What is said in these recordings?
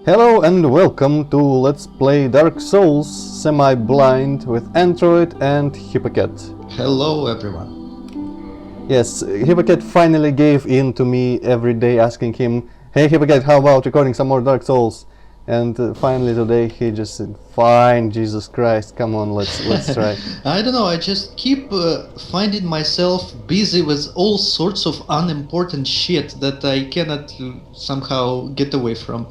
Hello and welcome to Let's Play Dark Souls Semi-Blind with Antroid and hipp0cat. Hello everyone. Yes, hipp0cat finally gave in to me every day asking him, hey hipp0cat, how about recording some more Dark Souls? And finally today he just said, fine, Jesus Christ, come on, let's try. I don't know, I just keep finding myself busy with all sorts of unimportant shit that I cannot somehow get away from.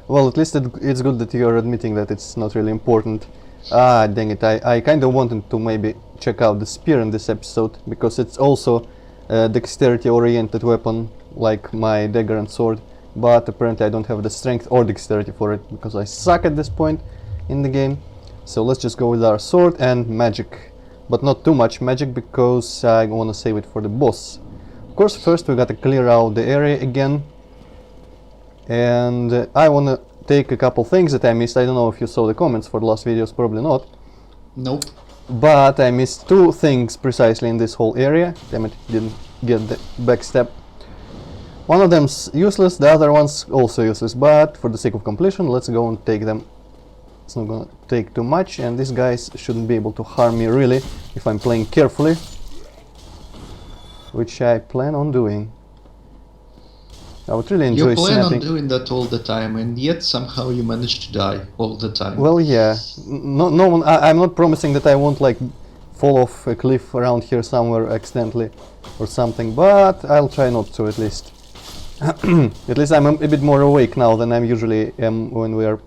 Well, at least it's good that you're admitting that it's not really important. Ah, dang it, I kind of wanted to maybe check out the spear in this episode, because it's also a dexterity-oriented weapon, like my dagger and sword, but apparently I don't have the strength or dexterity for it, because I suck at this point in the game. So let's just go with our sword and magic, but not too much magic, because I want to save it for the boss. Of course, first we gotta clear out the area again. And I want to take a couple things that I missed. I don't know if you saw the comments for the last videos, probably not. Nope. But I missed two things precisely in this whole area. Damn it, didn't get the backstep. One of them's useless, the other one's also useless, but for the sake of completion, let's go and take them. It's not gonna take too much, and these guys shouldn't be able to harm me really, if I'm playing carefully. Which I plan on doing. I would really enjoy You plan snapping. on doing that all the time, and yet somehow you manage to die all the time. Well, yeah. No one. I'm not promising that I won't like fall off a cliff around here somewhere accidentally or something, but I'll try not to at least. At least I'm a bit more awake now than I usually am when we are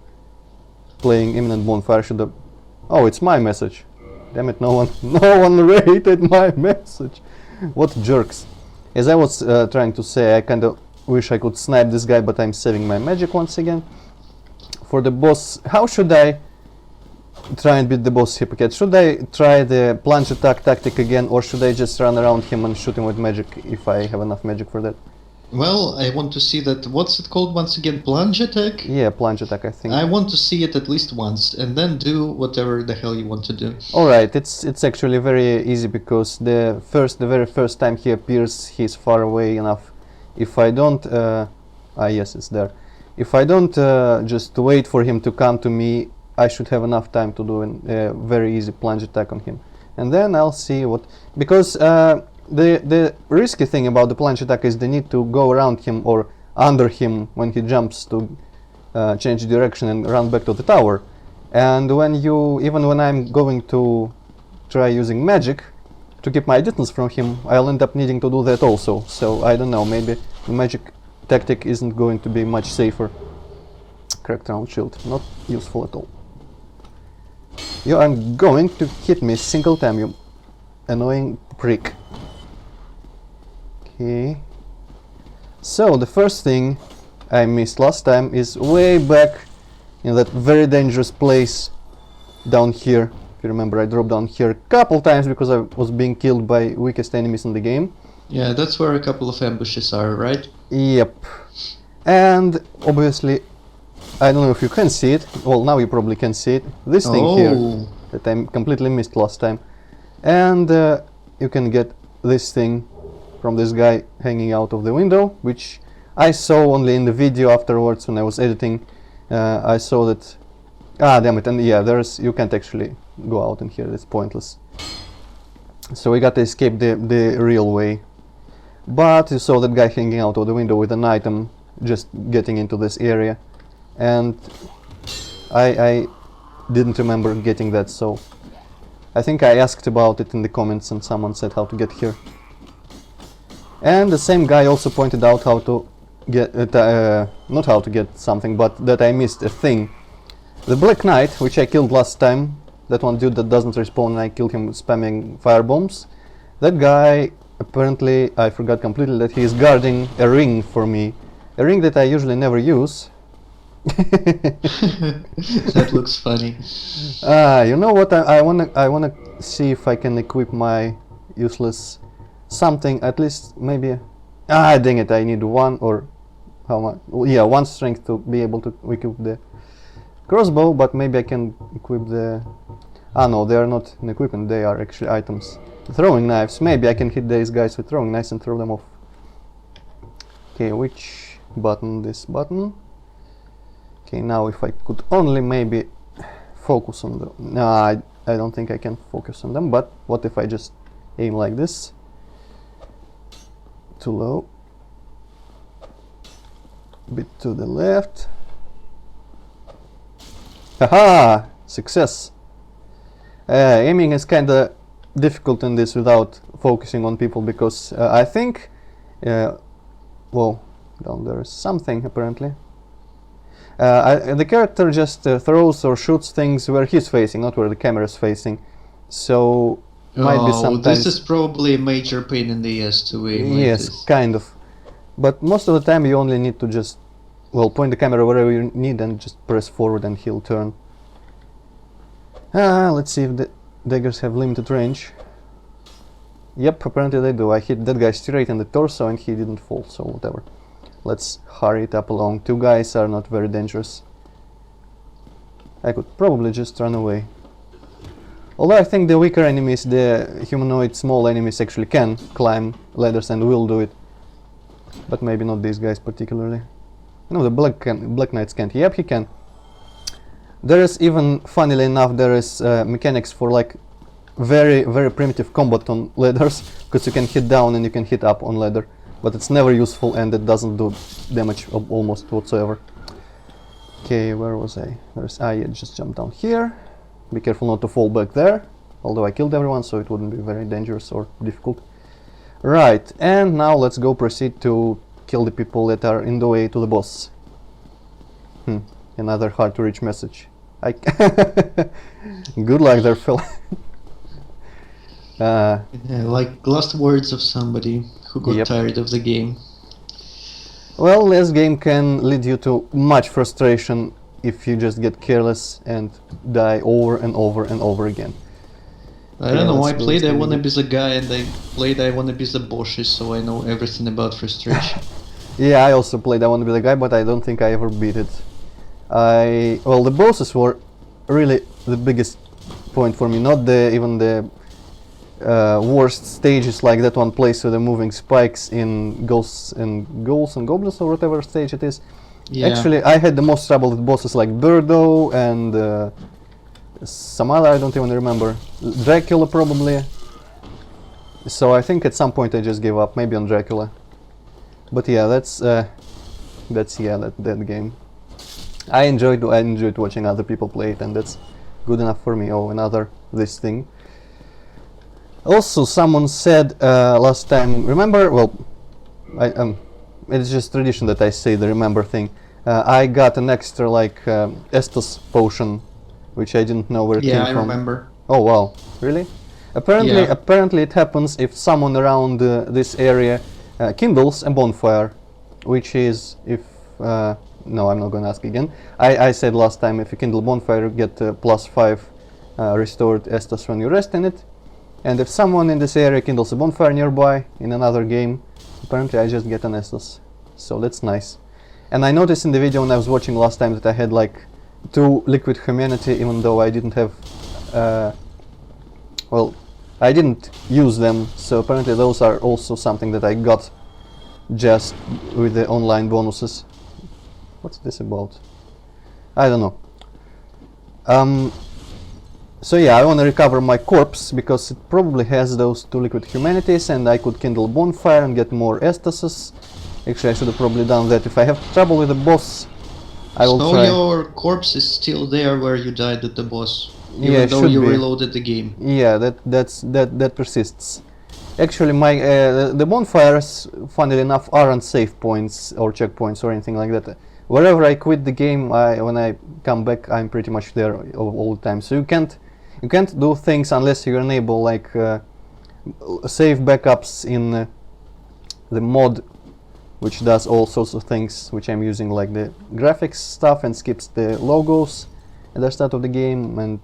playing Imminent Bonfire. Should have... Oh, it's my message. Damn it! No one rated my message. What jerks! As I was trying to say, I kind of wish I could snipe this guy, but I'm saving my magic once again. For the boss, how should I try and beat the boss, hipp0cat? Should I try the plunge attack tactic again, or should I just run around him and shoot him with magic if I have enough magic for that? Well, I want to see that. What's it called once again? Plunge attack? Yeah, plunge attack, I think. I want to see it at least once, and then do whatever the hell you want to do. Alright, it's actually very easy, because the very first time he appears, he's far away enough. If I don't, yes, it's there. If I don't just wait for him to come to me, I should have enough time to do a very easy plunge attack on him. And then I'll see what... Because the risky thing about the plunge attack is the need to go around him or under him when he jumps to change direction and run back to the tower. And even when I'm going to try using magic to keep my distance from him, I'll end up needing to do that also. So I don't know, maybe the magic tactic isn't going to be much safer. Cracked round shield, not useful at all. You are going to hit me single time, you annoying prick. Okay. So the first thing I missed last time is way back in that very dangerous place down here. If you remember, I dropped down here a couple times because I was being killed by weakest enemies in the game. Yeah, that's where a couple of ambushes are, right? Yep. And obviously, I don't know if you can see it. Well, now you probably can see it. This thing here that I completely missed last time. And you can get this thing from this guy hanging out of the window, which I saw only in the video afterwards when I was editing. I saw that... Ah, damn it, and yeah, you can't actually go out in here, it's pointless. So we got to escape the real way. But you saw that guy hanging out of the window with an item, just getting into this area. And I didn't remember getting that, so... I think I asked about it in the comments and someone said how to get here. And the same guy also pointed out how to get... not how to get something, but that I missed a thing. The Black Knight, which I killed last time, that one dude that doesn't respawn and I killed him spamming firebombs. That guy, apparently, I forgot completely that he is guarding a ring for me. A ring that I usually never use. That looks funny. You know what, I wanna see if I can equip my useless something, at least maybe... Ah, dang it, I need one or... How much? Well, yeah, one strength to be able to equip the crossbow, but maybe I can equip the... Ah no, they are not an equipment, they are actually items. Throwing knives, maybe I can hit these guys with throwing knives and throw them off. Okay, which button? This button. Okay, now if I could only maybe focus on the... No, I don't think I can focus on them, but what if I just aim like this? Too low. Bit to the left. Haha! Success! Aiming is kinda difficult in this without focusing on people, because I think... well, down there is something apparently. The character just throws or shoots things where he's facing, not where the camera is facing. So might be sometimes... this is probably a major pain in the ass to aim like yes, this. kind of. But most of the time you only need to just, well, point the camera wherever you need and just press forward and he'll turn. Let's see if the daggers have limited range. Yep, apparently they do. I hit that guy straight in the torso and he didn't fall, so whatever. Let's hurry it up along. Two guys are not very dangerous. I could probably just run away. Although I think the weaker enemies, the humanoid small enemies, actually can climb ladders and will do it. But maybe not these guys particularly. No, the Black Knights can't. Yep, he can. There is even, funnily enough, there is mechanics for like very primitive combat on ladders, because you can hit down and you can hit up on ladder, but it's never useful and it doesn't do damage almost whatsoever. Okay, where was I? I just jumped down here. Be careful not to fall back there, although I killed everyone, so it wouldn't be very dangerous or difficult. Right, and now let's go proceed to kill the people that are in the way to the boss. Another hard to reach message. Good luck there, fella. Like last words of somebody who got tired of the game. Well, this game can lead you to much frustration if you just get careless and die over and over and over again. I don't know, I played I Wanna Be the Guy and I played I Wanna Be the Bosses, so I know everything about frustration. Yeah, I also played I Wanna Be the Guy, but I don't think I ever beat it. Well, the bosses were really the biggest point for me, not even the worst stages like that one place with the moving spikes in Ghouls and Goblins or whatever stage it is. Yeah. Actually, I had the most trouble with bosses like Birdo and some other, I don't even remember. Dracula probably. So I think at some point I just gave up, maybe on Dracula. But yeah, that's that game. I enjoyed watching other people play it, and that's good enough for me. Oh, another this thing. Also, someone said last time, remember, well, it's just tradition that I say the remember thing. I got an extra like Estus potion, which I didn't know where it came from. Yeah, I remember. Oh wow, really? Apparently it happens if someone around this area kindles a bonfire, which is if no, I'm not gonna ask again. I said last time if you kindle bonfire, you get +5 restored Estus when you rest in it. And if someone in this area kindles a bonfire nearby in another game, apparently I just get an Estus. So that's nice. And I noticed in the video when I was watching last time that I had like 2 liquid humanity, even though I didn't have well, I didn't use them, so apparently those are also something that I got just with the online bonuses. What's this about? I don't know. So yeah, I want to recover my corpse because it probably has those 2 liquid humanities, and I could kindle bonfire and get more Estases. Actually, I should have probably done that. If I have trouble with the boss, I will try. So your corpse is still there where you died at the boss, even yeah, though you reloaded the game. Yeah, that persists. Actually, my the bonfires, funnily enough, aren't save points or checkpoints or anything like that. Wherever I quit the game, when I come back, I'm pretty much there all the time. So you can't do things unless you enable like save backups in the mod, which does all sorts of things, which I'm using, like the graphics stuff, and skips the logos at the start of the game, and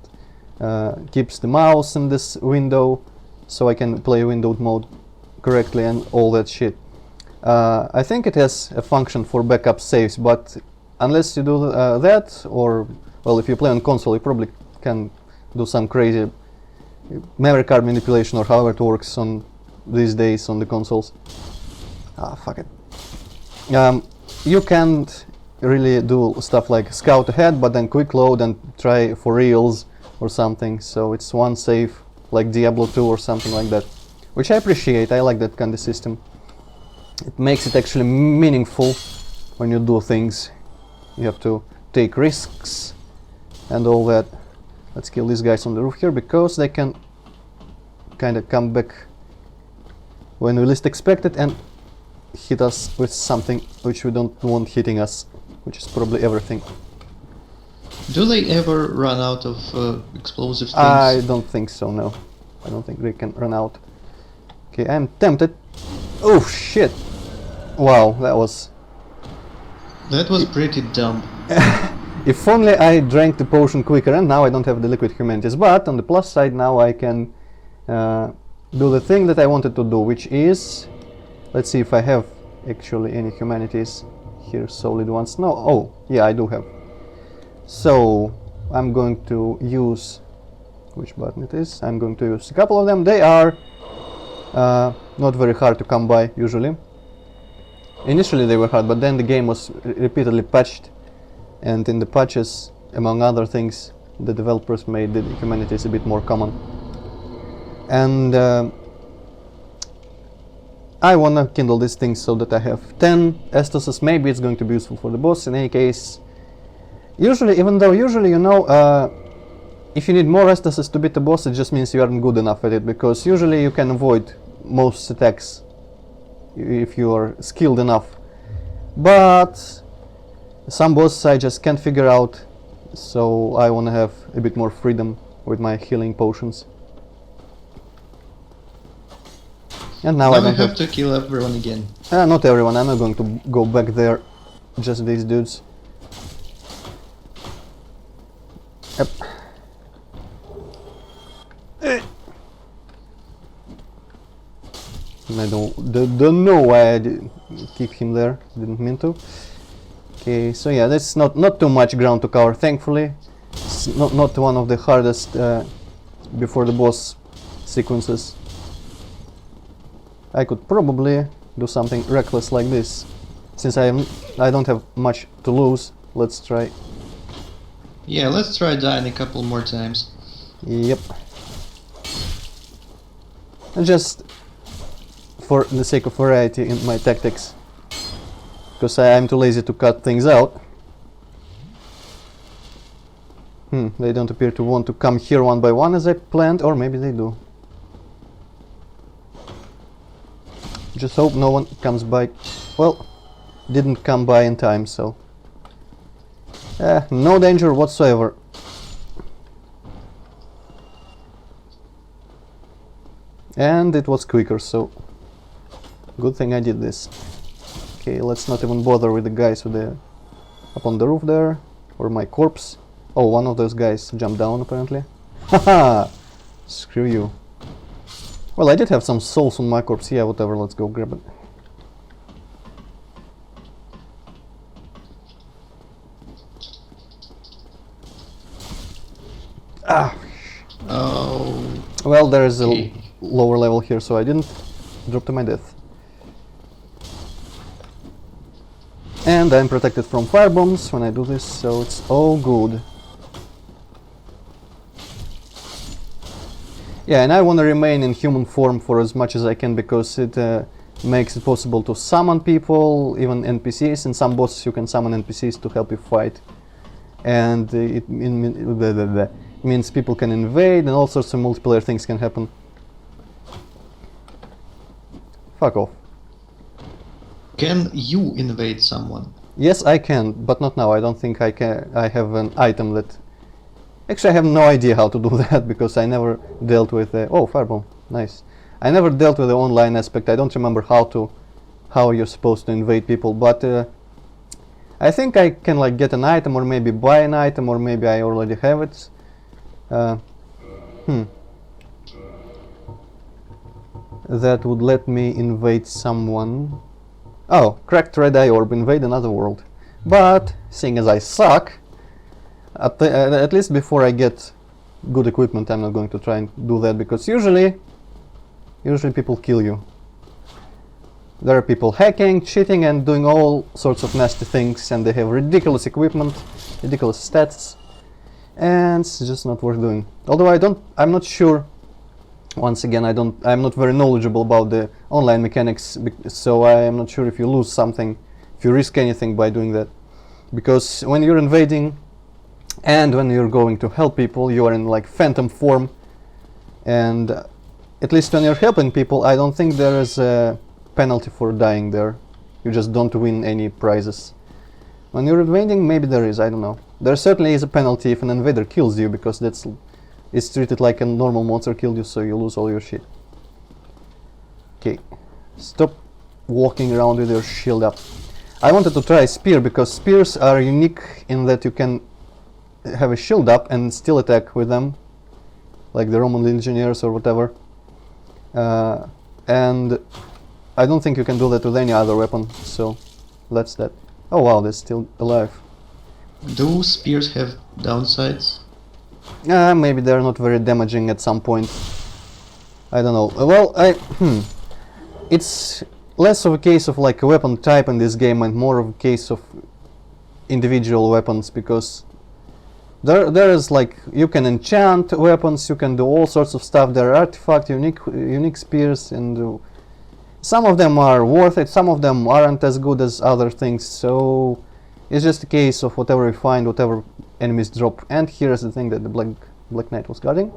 keeps the mouse in this window, so I can play windowed mode correctly and all that shit. I think it has a function for backup saves, but unless you do that, or well, if you play on console, you probably can do some crazy memory card manipulation or however it works on these days on the consoles. Ah, fuck it. You can't really do stuff like scout ahead, but then quick load and try for reals or something. So it's one save, like Diablo 2 or something like that, which I appreciate. I like that kind of system. It makes it actually meaningful when you do things. You have to take risks and all that. Let's kill these guys on the roof here, because they can kind of come back when we least expect it and hit us with something which we don't want hitting us, which is probably everything. Do they ever run out of explosive things? I don't think so, no. I don't think they can run out. Okay, I'm tempted. Oh shit! Wow, that was pretty dumb. If only I drank the potion quicker, and now I don't have the liquid humanities. But on the plus side, now I can do the thing that I wanted to do, which is... Let's see if I have actually any humanities here, solid ones. No, oh, yeah, I do have. So, I'm going to use... Which button it is? I'm going to use a couple of them. They are not very hard to come by, usually. Initially they were hard, but then the game was repeatedly patched. And in the patches, among other things, the developers made the humanities a bit more common. And I wanna kindle these things so that I have 10 Estoses. Maybe it's going to be useful for the boss. In any case, usually, even though usually, you know, if you need more Estoses to beat the boss, it just means you aren't good enough at it, because usually you can avoid most attacks if you are skilled enough. But some bosses I just can't figure out, so I want to have a bit more freedom with my healing potions. And now I don't have to kill everyone again. Not everyone, I'm not going to go back there, just these dudes. Yep. I don't know why I did keep him there, didn't mean to. Okay, so yeah, that's not too much ground to cover, thankfully. It's not one of the hardest before the boss sequences. I could probably do something reckless like this. Since I don't have much to lose, let's try. Yeah, let's try dying a couple more times. Yep. And just for the sake of variety in my tactics, because I'm too lazy to cut things out. They don't appear to want to come here one by one as I planned, or maybe they do. Just hope no one comes by. Well, didn't come by in time, so no danger whatsoever. And it was quicker, so good thing I did this. Okay, let's not even bother with the guys with the up on the roof there, or my corpse. Oh, one of those guys jumped down apparently. Haha! Screw you. Well, I did have some souls on my corpse. Yeah, whatever, let's go grab it. Ah! Oh. Well, there is a lower level here, so I didn't drop to my death. And I'm protected from firebombs when I do this, so it's all good. Yeah, and I want to remain in human form for as much as I can, because it makes it possible to summon people, even NPCs. In some bosses you can summon NPCs to help you fight. And it means people can invade, and all sorts of multiplayer things can happen. Fuck off. Can you invade someone? Yes, I can, but not now. I don't think I can. I have an item that... Actually, I have no idea how to do that, because I never dealt with the... Oh, firebomb. Nice. I never dealt with the online aspect. I don't remember how you're supposed to invade people, but I think I can like get an item, or maybe buy an item, or maybe I already have it. That would let me invade someone. Oh, cracked red eye orb, invade another world. But seeing as I suck, at least before I get good equipment, I'm not going to try and do that, because usually people kill you. There are people hacking, cheating, and doing all sorts of nasty things, and they have ridiculous equipment, ridiculous stats, and it's just not worth doing. Although I'm not sure. Once again, I'm not very knowledgeable about the online mechanics, so I am not sure if you lose something, if you risk anything by doing that. Because when you're invading and when you're going to help people, you are in like phantom form, and at least when you're helping people, I don't think there is a penalty for dying there. You just don't win any prizes. When you're invading, maybe there is, I don't know. There certainly is a penalty if an invader kills you, because it's treated like a normal monster killed you, so you lose all your shit. Okay, stop walking around with your shield up. I wanted to try spear, because spears are unique in that you can have a shield up and still attack with them, like the Roman legionnaires or whatever. And I don't think you can do that with any other weapon, so that's that. Oh wow, they're still alive. Do spears have downsides? Maybe they're not very damaging at some point. I don't know. Well, it's less of a case of like a weapon type in this game and more of a case of individual weapons, because there is like, you can enchant weapons, you can do all sorts of stuff. There are artifact, unique spears, and some of them are worth it, some of them aren't as good as other things, so it's just a case of whatever we find, whatever enemies drop. And here's the thing that the Black Knight was guarding.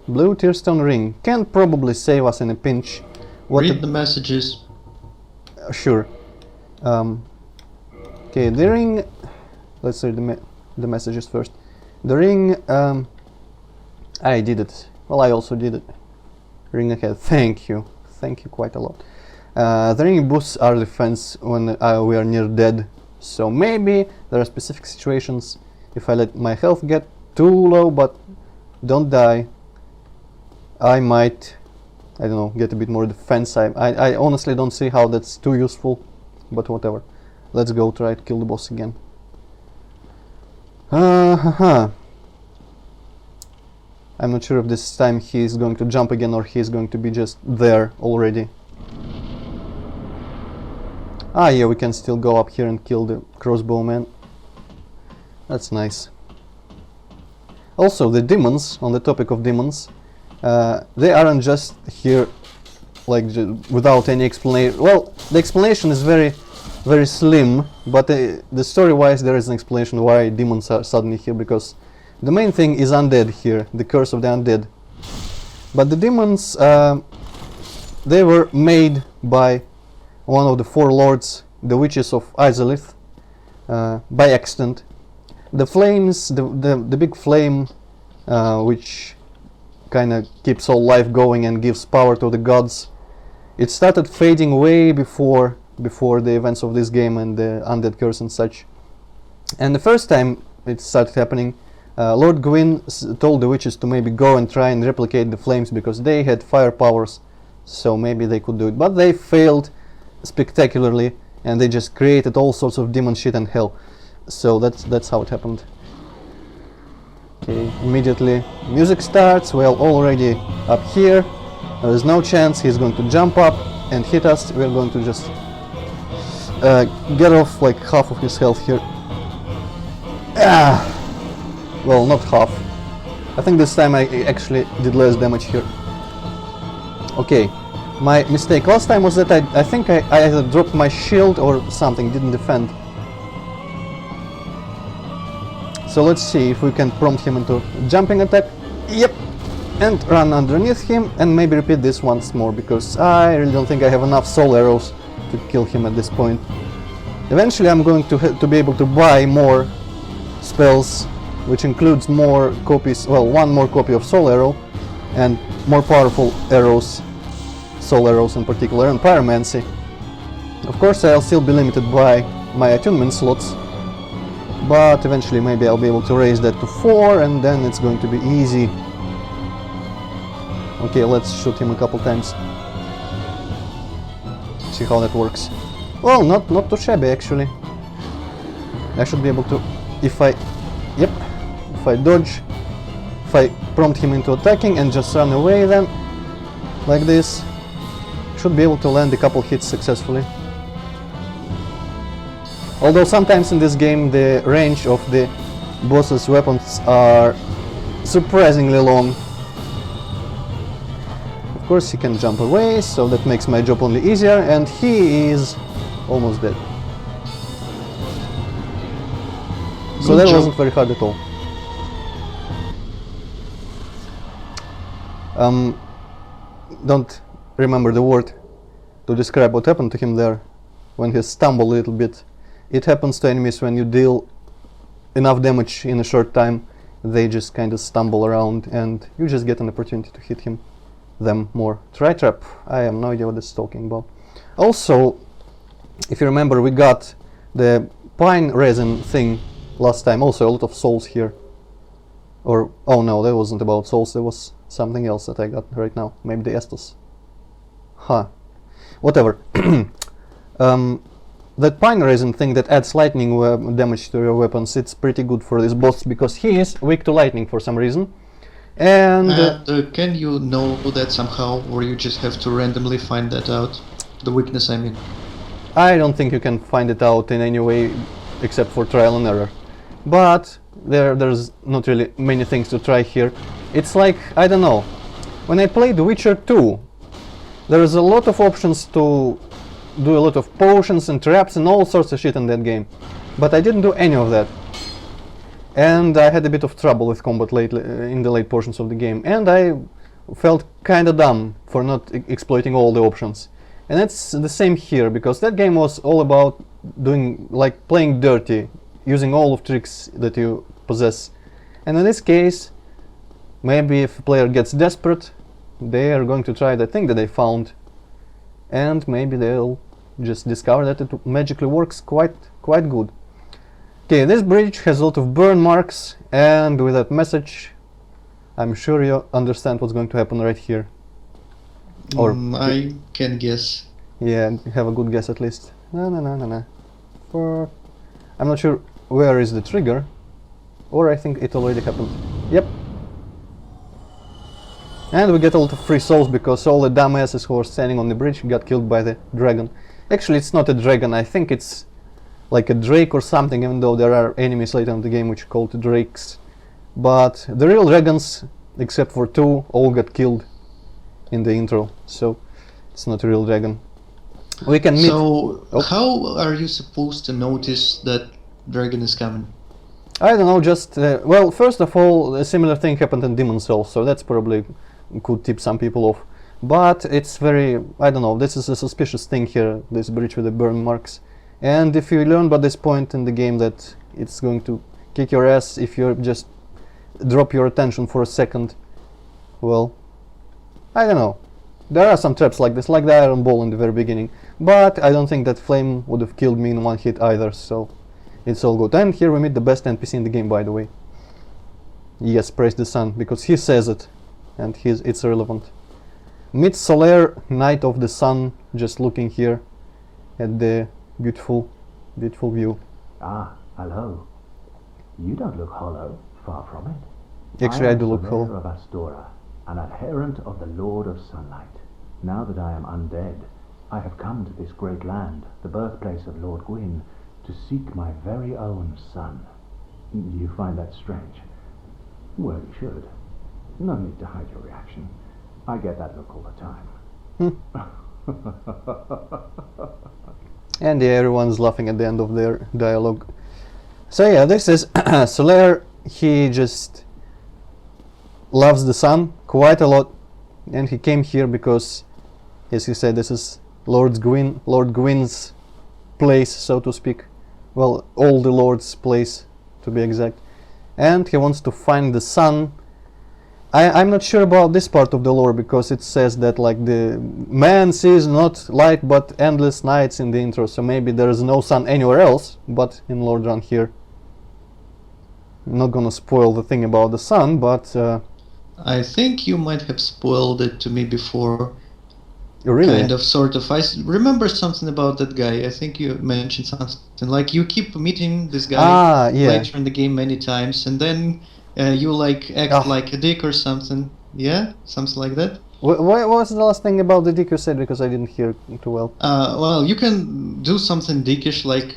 Blue Tearstone Ring can probably save us in a pinch. Read the messages. Sure. Okay, the ring... Let's read the messages first. The ring... I did it. Well, I also did it. Ring ahead. Thank you. Thank you quite a lot. The ring boosts our defense when we are near dead. So maybe there are specific situations, if I let my health get too low but don't die, I might, I don't know, get a bit more defense. I honestly don't see how that's too useful, but whatever. Let's go try to kill the boss again. I'm not sure if this time he's going to jump again or he's going to be just there already. Ah yeah, we can still go up here and kill the crossbowman. That's nice. Also, the demons, on the topic of demons, they aren't just here like without any explanation. Well, the explanation is very slim, but the story-wise there is an explanation why demons are suddenly here, because the main thing is undead here, the curse of the undead. But the demons, they were made by one of the four lords, the witches of Izalith, by accident. The flames, the big flame, which kind of keeps all life going and gives power to the gods, it started fading way before the events of this game and the undead curse and such. And the first time it started happening, Lord Gwyn told the witches to maybe go and try and replicate the flames, because they had fire powers, so maybe they could do it. But they failed spectacularly, and they just created all sorts of demon shit and hell. So that's how it happened. Okay, immediately music starts. Well, already up here. There is no chance he's going to jump up and hit us. We're going to just get off like half of his health here. Well, not half. I think this time I actually did less damage here. Okay. My mistake last time was that I think I either dropped my shield or something, didn't defend. So let's see if we can prompt him into jumping attack. Yep! And run underneath him and maybe repeat this once more, because I really don't think I have enough soul arrows to kill him at this point. Eventually I'm going to be able to buy more spells, which includes more copies, well, one more copy of soul arrow and more powerful arrows. Soul arrows in particular, and pyromancy. Of course I'll still be limited by my attunement slots, but eventually maybe I'll be able to raise that to 4, and then it's going to be easy. Okay, let's shoot him a couple times. See how that works. Well, not too shabby actually. I should be able to, if I dodge, if I prompt him into attacking and just run away then, like this, should be able to land a couple hits successfully. Although sometimes in this game the range of the boss's weapons are surprisingly long. Of course he can jump away, so that makes my job only easier, and he is almost dead. So that wasn't very hard at all. Don't remember the word to describe what happened to him there when he stumbled a little bit. It happens to enemies when you deal enough damage in a short time. They just kind of stumble around and you just get an opportunity to hit them more. Try trap. I have no idea what this is talking about. Also, if you remember, we got the pine resin thing last time. Also a lot of souls here. Or, oh no, that wasn't about souls, there was something else that I got right now. Maybe the Estus. Huh. Whatever. That pine resin thing that adds lightning damage to your weapons, it's pretty good for this boss because he is weak to lightning for some reason. And can you know that somehow, or you just have to randomly find that out? The weakness, I mean. I don't think you can find it out in any way except for trial and error. But there's not really many things to try here. It's like, I don't know, when I played The Witcher 2, there's a lot of options to do a lot of potions and traps and all sorts of shit in that game. But I didn't do any of that. And I had a bit of trouble with combat lately, in the late portions of the game. And I felt kinda dumb for not exploiting all the options. And it's the same here, because that game was all about doing, like, playing dirty, using all of tricks that you possess. And in this case, maybe if a player gets desperate, they are going to try the thing that they found, and maybe they'll just discover that it magically works quite good. Okay, this bridge has a lot of burn marks, and with that message, I'm sure you understand what's going to happen right here. Or I can guess. Yeah, have a good guess at least. No. I'm not sure where is the trigger, or I think it already happened. Yep. And we get a lot of free souls because all the dumbasses who are standing on the bridge got killed by the dragon. Actually, it's not a dragon, I think it's like a drake or something, even though there are enemies later in the game which are called drakes. But the real dragons, except for two, all got killed in the intro, so it's not a real dragon. We can meet... So, how are you supposed to notice that dragon is coming? I don't know, just... well, first of all, a similar thing happened in Demon Souls, so that's probably could tip some people off. But it's very... I don't know, this is a suspicious thing here, this bridge with the burn marks. And if you learn by this point in the game that it's going to kick your ass if you just drop your attention for a second, well, I don't know. There are some traps like this, like the iron ball in the very beginning, but I don't think that flame would have killed me in one hit either, so it's all good. And here we meet the best NPC in the game, by the way. Yes, praise the sun, because he says it, and it's relevant. Meet Solaire, Knight of the Sun, just looking here at the beautiful view. Ah, hello. You don't look hollow, far from it. Actually, I do look Solaire hollow. of Astora, an adherent of the Lord of Sunlight. Now that I am undead, I have come to this great land, the birthplace of Lord Gwyn, to seek my very own son. You find that strange? Well, you should. No need to hide your reaction. I get that look all the time. And yeah, everyone's laughing at the end of their dialogue. So yeah, this is Solaire. He just loves the sun quite a lot, and he came here because, as he said, this is Lord Gwyn's place, so to speak. Well, all the Lord's place, to be exact. And he wants to find the sun. I'm not sure about this part of the lore, because it says that like the man sees not light but endless nights in the intro, so maybe there is no sun anywhere else but in Lordran here. I'm not gonna spoil the thing about the sun, but I think you might have spoiled it to me before. Really? Kind of, sort of. I remember something about that guy. I think you mentioned something like you keep meeting this guy later in the game many times, and then you like act like a dick or something. Yeah, something like that. What was the last thing about the dick you said, because I didn't hear too well? Well, you can do something dickish, like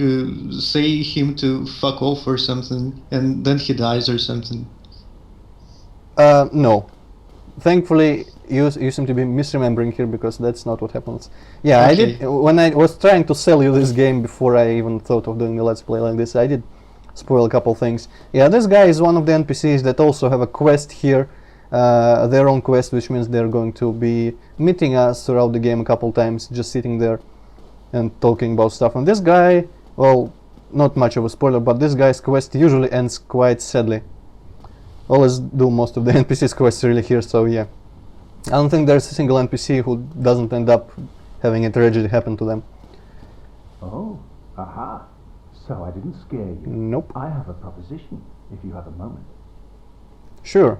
say him to fuck off or something, and then he dies or something. No. Thankfully, you seem to be misremembering here, because that's not what happens. Yeah, I Okay. did. When I was trying to sell you this game before I even thought of doing a let's play like this, I did spoil a couple things. Yeah, this guy is one of the NPCs that also have a quest here, their own quest, which means they're going to be meeting us throughout the game a couple times, just sitting there and talking about stuff. And this guy, well, not much of a spoiler, but this guy's quest usually ends quite sadly. Always do most of the NPC's quests really here, so yeah. I don't think there's a single NPC who doesn't end up having a tragedy happen to them. Oh, aha. So I didn't scare you. Nope. I have a proposition, if you have a moment. Sure.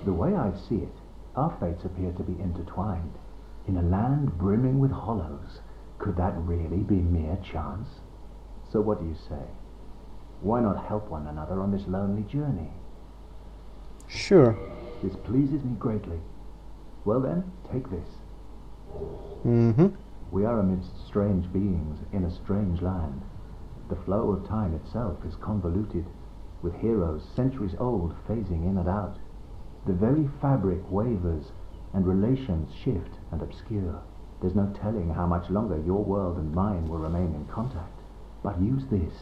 The way I see it, our fates appear to be intertwined. In a land brimming with hollows, could that really be mere chance? So what do you say? Why not help one another on this lonely journey? Sure. This pleases me greatly. Well then, take this. Mm-hmm. We are amidst strange beings in a strange land. The flow of time itself is convoluted, with heroes centuries old phasing in and out. The very fabric wavers, and relations shift and obscure. There's no telling how much longer your world and mine will remain in contact. But use this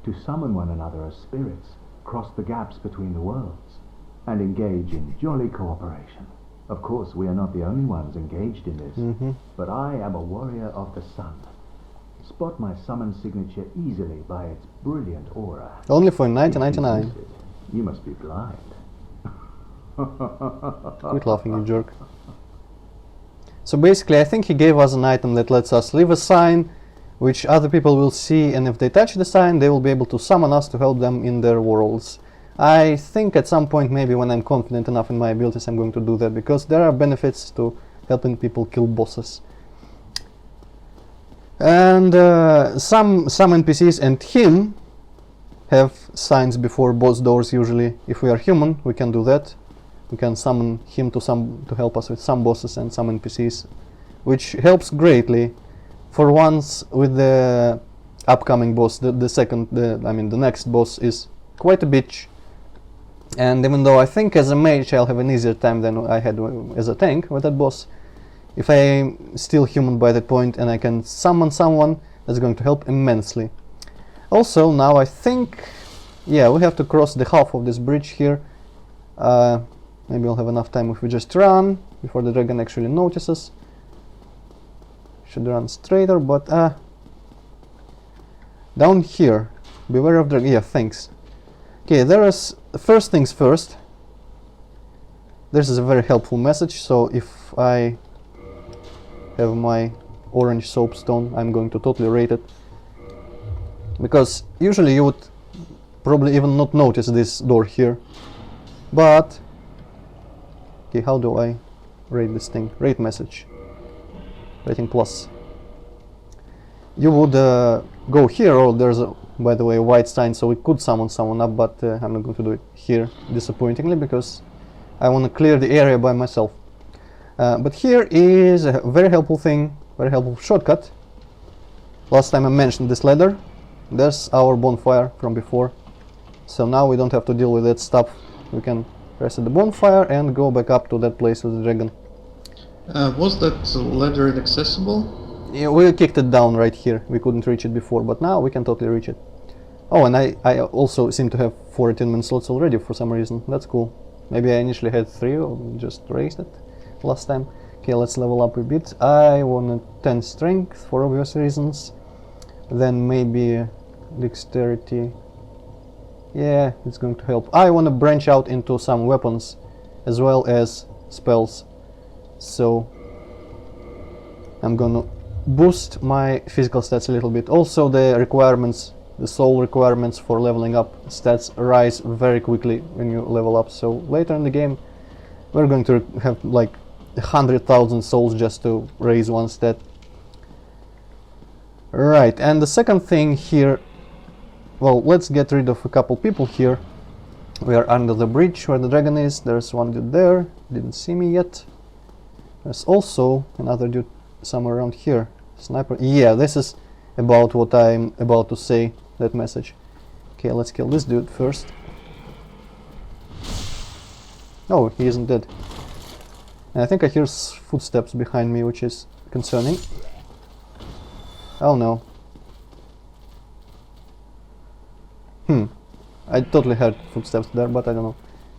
to summon one another as spirits, cross the gaps between the worlds, and engage in jolly cooperation. Of course, we are not the only ones engaged in this, but I am a warrior of the sun. Spot my summon signature easily by its brilliant aura. Only for If you 1999. missed it, you must be blind. Quit laughing, you jerk. So basically, I think he gave us an item that lets us leave a sign, which other people will see, and if they touch the sign, they will be able to summon us to help them in their worlds. I think at some point, maybe when I'm confident enough in my abilities, I'm going to do that, because there are benefits to helping people kill bosses. And some NPCs and him have signs before boss doors usually. If we are human, we can do that. We can summon him to help us with some bosses and some NPCs, which helps greatly. For once, with the upcoming boss, the next boss is quite a bitch. And even though I think as a mage I'll have an easier time than I had as a tank with that boss, if I'm still human by that point and I can summon someone, that's going to help immensely. Also, now I think, yeah, we have to cross the half of this bridge here. Maybe I'll have enough time if we just run before the dragon actually notices. Should run straighter, but down here, beware of dragon. Yeah, thanks. Okay, there is first things first. This is a very helpful message. So if I have my orange soapstone, I'm going to totally rate it, because usually you would probably even not notice this door here. But okay, how do I rate this thing? Rate message. Rating plus. You would go here, or there's a, by the way, a white sign, so we could summon someone up, but I'm not going to do it here, disappointingly, because I want to clear the area by myself. But here is a very helpful thing, very helpful shortcut. Last time I mentioned this ladder. There's our bonfire from before. So now we don't have to deal with that stuff. We can press the bonfire and go back up to that place with the dragon. Was that ladder inaccessible? Yeah, we kicked it down right here. We couldn't reach it before, but now we can totally reach it. Oh, and I also seem to have 4 attunement slots already for some reason. That's cool. Maybe I initially had 3 or just raised it last time. Okay, let's level up a bit. I want a 10 strength for obvious reasons. Then maybe dexterity. Yeah, it's going to help. I want to branch out into some weapons as well as spells. So I'm gonna boost my physical stats a little bit. Also, the requirements, the soul requirements for leveling up stats rise very quickly when you level up. So later in the game, we're going to have like 100,000 souls just to raise one stat. Right, and the second thing here, well, let's get rid of a couple people here. We are under the bridge where the dragon is. There's one dude there, didn't see me yet. There's also another dude somewhere around here. Sniper. Yeah, this is about what I'm about to say, that message. Okay, let's kill this dude first. Oh, he isn't dead. And I think I hear footsteps behind me, which is concerning. Oh no. I totally heard footsteps there, but I don't know.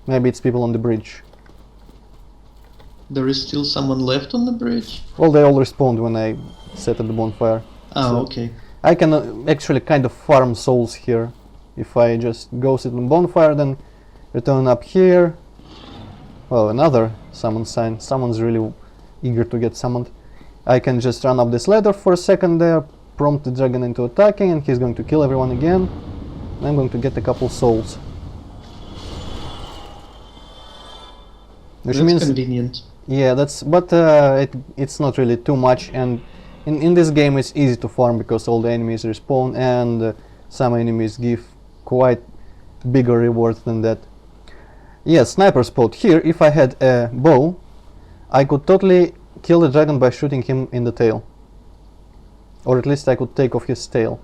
Maybe it's people on the bridge. There is still someone left on the bridge? Well, they all respawned when I set up the bonfire. Oh, So okay. I can actually kind of farm souls here. If I just go sit on bonfire, then return up here. Well, another summon sign. Someone's really eager to get summoned. I can just run up this ladder for a second there, prompt the dragon into attacking, and he's going to kill everyone again. And I'm going to get a couple souls. Which That's means, convenient. yeah, but it's not really too much, and in this game it's easy to farm because all the enemies respawn, and some enemies give quite bigger reward than that. Yeah, sniper spot here. If I had a bow, I could totally kill the dragon by shooting him in the tail. Or at least I could take off his tail.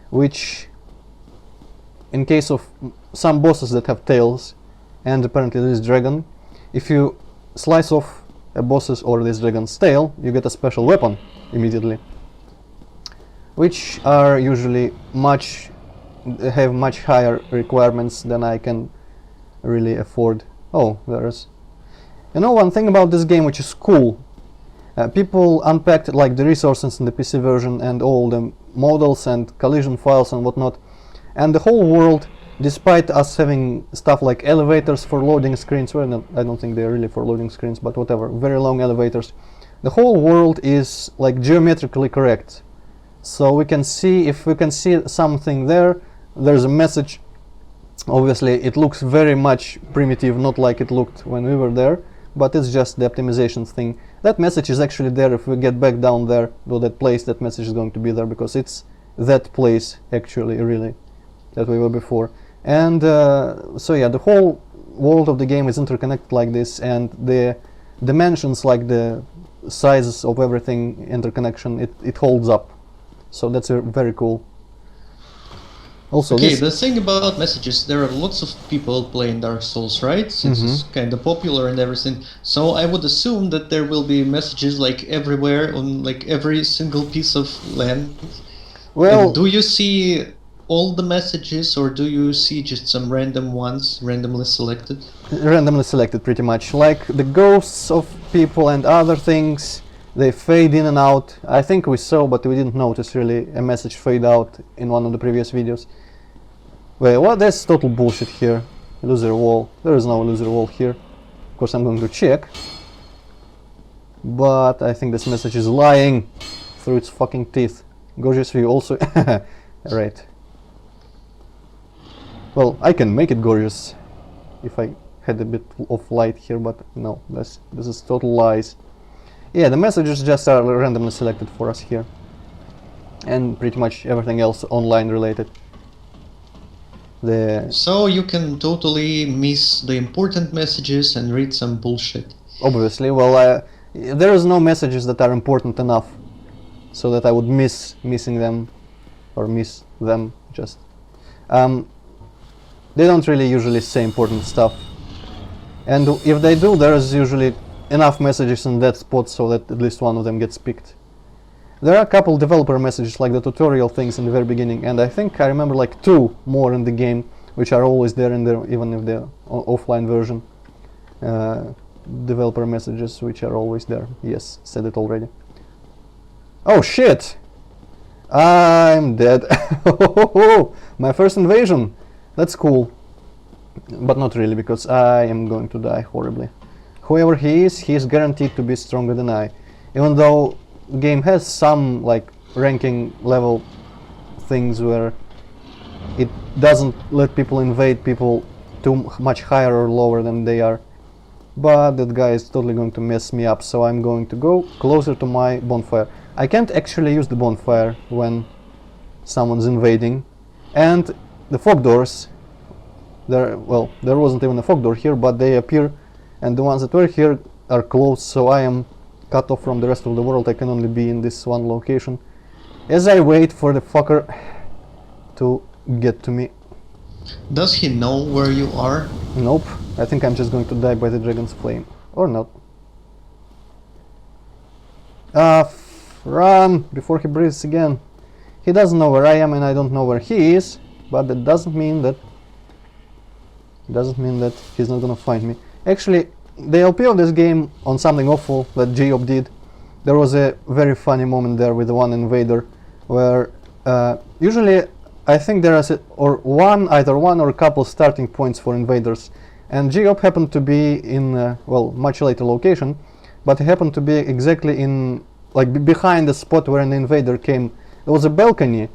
Which, in case of some bosses that have tails, and apparently this dragon, if you slice off a boss's or this dragon's tail, you get a special weapon immediately. Which are usually have much higher requirements than I can really afford. Oh, there's... You know, one thing about this game which is cool. People unpacked like the resources in the PC version and all the models and collision files and whatnot. And the whole world, despite us having stuff like elevators for loading screens, well, I don't think they're really for loading screens, but whatever, very long elevators. The whole world is like geometrically correct. So we can see, if we can see something there, there's a message. Obviously it looks very much primitive, not like it looked when we were there, but it's just the optimization thing. That message is actually there. If we get back down there to that place, that message is going to be there because it's that place actually, really, that we were before. And so yeah, the whole world of the game is interconnected like this, and the dimensions, like the sizes of everything, interconnection, it holds up. So that's very cool. Also, Okay, the thing about messages, there are lots of people playing Dark Souls, right? Since it's kind of popular and everything. So I would assume that there will be messages like everywhere on like every single piece of land. well, Do you see all the messages, or do you see just some random ones, randomly selected? randomly selected pretty much. Like the ghosts of people and other things, they fade in and out. I think we saw, but we didn't notice really, a message fade out in one of the previous videos. Wait, what? That's total bullshit here. Loser wall. There is no loser wall here. Of course I'm going to check. But I think this message is lying through its fucking teeth. Gorgeous view also. Right. Well, I can make it gorgeous if I had a bit of light here, but no, this is total lies. Yeah, the messages just are randomly selected for us here. And pretty much everything else online related. So you can totally miss the important messages and read some bullshit. Obviously, well, there is no messages that are important enough so that I would missing them, or miss them just. They don't really usually say important stuff. And if they do, there is usually enough messages in that spot so that at least one of them gets picked. There are a couple developer messages, like the tutorial things in the very beginning, and I think I remember like 2 more in the game, which are always there in the, even if they're offline version. Developer messages which are always there. Yes, said it already. Oh shit! I'm dead. My first invasion! That's cool. But not really, because I am going to die horribly. Whoever he is guaranteed to be stronger than I. Even though the game has some like ranking level things where it doesn't let people invade people too much higher or lower than they are. But that guy is totally going to mess me up, so I'm going to go closer to my bonfire. I can't actually use the bonfire when someone's invading. And the fog doors, there wasn't even a fog door here, but they appear, and the ones that were here are closed, so I am cut off from the rest of the world. I can only be in this one location. As I wait for the fucker to get to me. Does he know where you are? Nope. I think I'm just going to die by the dragon's flame. Or not. Run before he breathes again. He doesn't know where I am and I don't know where he is, but that doesn't mean that he's not gonna find me. Actually, the LP of this game on something awful that Geop did. There was a very funny moment there with the one invader where usually I think there is either one or a couple starting points for invaders, and Geop happened to be in well, much later location, but he happened to be exactly in behind the spot where an invader came. There was a balcony